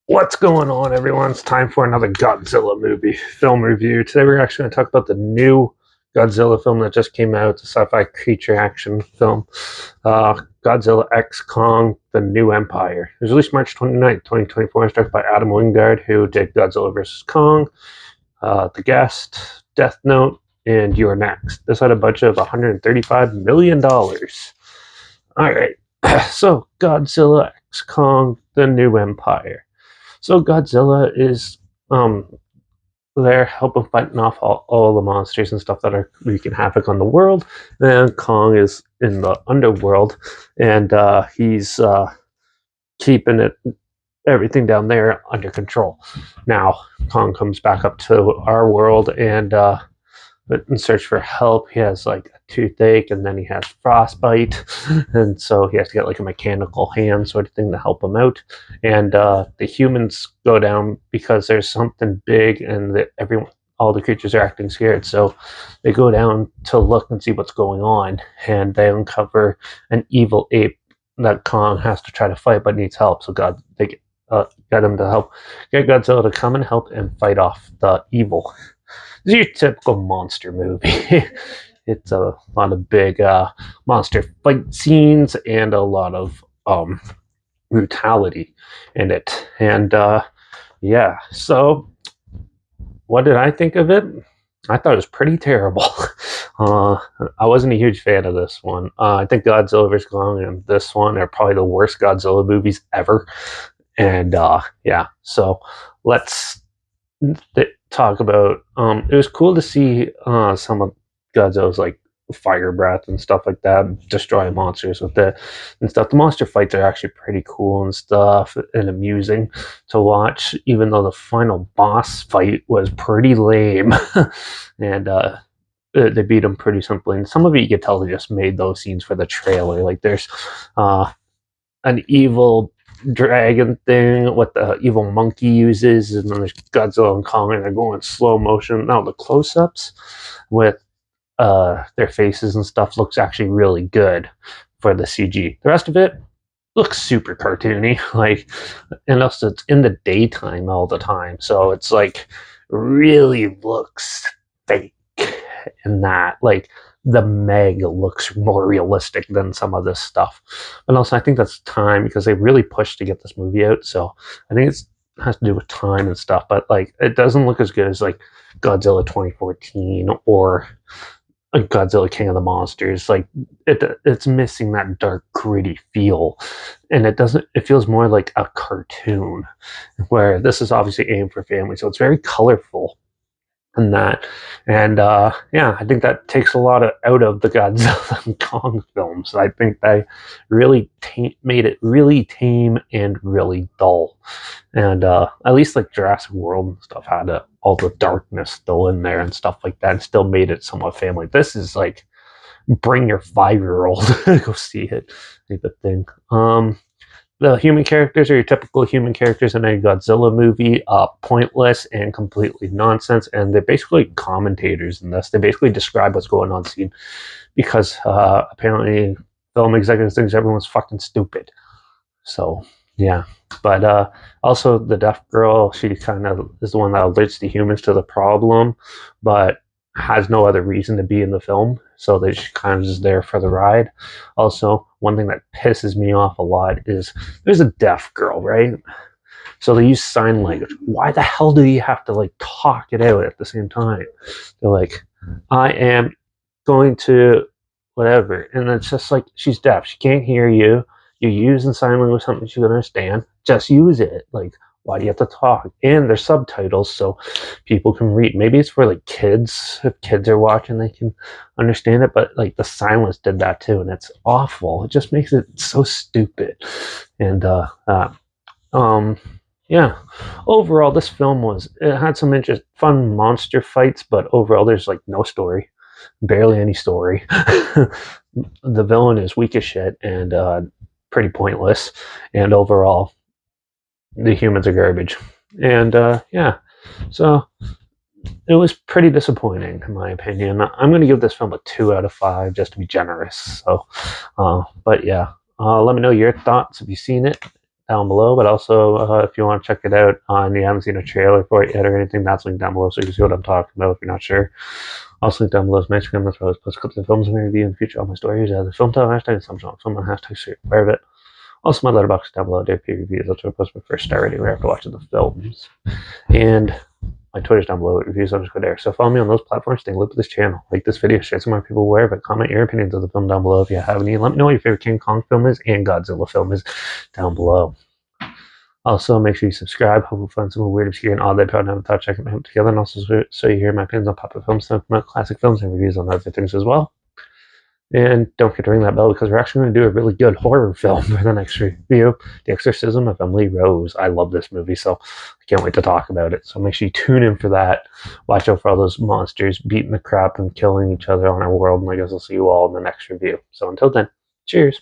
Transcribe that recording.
What's going on, everyone? It's time for another Godzilla movie film review. Today, we're actually going to talk about the new Godzilla film that just came out. It's a sci-fi creature action film, Godzilla X Kong: The New Empire. It was released March 29th, 2024. It's directed by Adam Wingard, who did Godzilla vs. Kong, The Guest, Death Note, and You're Next. This had a budget of $135 million. All right, so Godzilla X Kong: The New Empire. So Godzilla is um there helping fighting off all the monsters and stuff that are wreaking havoc on the world. And Kong is in the underworld, and he's keeping it everything down there under control. Now Kong comes back up to our world and in search for help. He has like a toothache, and then he has frostbite, and so he has to get like a mechanical hand sort of thing to help him out. And the humans go down because there's something big, and all the creatures are acting scared. So they go down to look and see what's going on, and they uncover an evil ape that Kong has to try to fight, but needs help. So get him to help get Godzilla to come and help and fight off the evil. This is your typical monster movie. It's a lot of big monster fight scenes and a lot of brutality in it. And yeah, so what did I think of it? I thought it was pretty terrible. I wasn't a huge fan of this one. I think Godzilla vs. Kong and this one are probably the worst Godzilla movies ever. And yeah, so let's talk about. It was cool to see some of Godzilla's like fire breath and stuff like that, destroy monsters with it and stuff. The monster fights are actually pretty cool and stuff, and amusing to watch, even though the final boss fight was pretty lame. And they beat him pretty simply. And some of it you could tell they just made those scenes for the trailer. Like there's an evil dragon thing, what the evil monkey uses, and then there's Godzilla and Kong, and they're going slow motion. Now the close-ups with their faces and stuff looks actually really good for the CG. The rest of it looks super cartoony, like, and also it's in the daytime all the time, so it's like really looks fake in that, like the Meg looks more realistic than some of this stuff. And also I think that's time, because they really pushed to get this movie out, so I think it has to do with time and stuff. But like it doesn't look as good as like Godzilla 2014 or like Godzilla King of the Monsters. Like it's missing that dark gritty feel, and it feels more like a cartoon, where this is obviously aimed for family, so it's very colorful and that. And yeah, I think that takes a lot out of the Godzilla and Kong films. I think they really made it really tame and really dull. And at least like Jurassic World and stuff had all the darkness still in there and stuff like that, and still made it somewhat family. This is like bring your 5-year-old to go see it type of thing. The human characters are your typical human characters in a Godzilla movie, pointless and completely nonsense, and they're basically commentators in this. They basically describe what's going on scene, because apparently film executives think everyone's fucking stupid. So yeah, but also the deaf girl, she kind of is the one that alerts the humans to the problem, but has no other reason to be in the film, so that she kind of is there for the ride. Also, one thing that pisses me off a lot is there's a deaf girl, right? So they use sign language. Why the hell do you have to like talk it out at the same time? They're like, I am going to whatever, and it's just like, she's deaf, she can't hear you. You're using sign language, something she can understand. Just use it. Like, why do you have to talk? And there's subtitles so people can read. Maybe it's for like kids. If kids are watching, they can understand it. But like the silence did that too, and it's awful. It just makes it so stupid. And yeah. Overall, this film it had some fun monster fights, but overall, there's like no story, barely any story. The villain is weak as shit and pretty pointless, and overall the humans are garbage. And yeah, so it was pretty disappointing in my opinion. I'm going to give this film a 2 out of 5 just to be generous. So but yeah, let me know your thoughts. Have you seen it? down below. But also, if you want to check it out and you haven't seen a trailer for it yet or anything, that's linked down below so you can see what I'm talking about if you're not sure. Also linked down below is my Instagram. That's where I post clips of films and review in the future. All my stories are the film title hashtag, some genre, film hashtag, so you're aware of it. Also, my Letterbox down below, their peer reviews. That's where I post my first star rating right after watching the films. And my Twitter's down below, reviews underscore Derek. So follow me on those platforms, stay in loop with this channel. Like this video, share some more people aware of it. Comment your opinions of the film down below if you have any. Let me know what your favorite King Kong film is and Godzilla film is down below. Also, make sure you subscribe. Hope you find some weird, obscure, and odd that I never thought checking them together. And also, so you hear my opinions on popular films, classic films, and reviews on other things as well. And don't forget to ring that bell because we're actually going to do a really good horror film for the next review, The Exorcism of Emily Rose. I love this movie, so I can't wait to talk about it. So make sure you tune in for that. Watch out for all those monsters beating the crap and killing each other on our world, and I guess I'll see you all in the next review. So until then, cheers.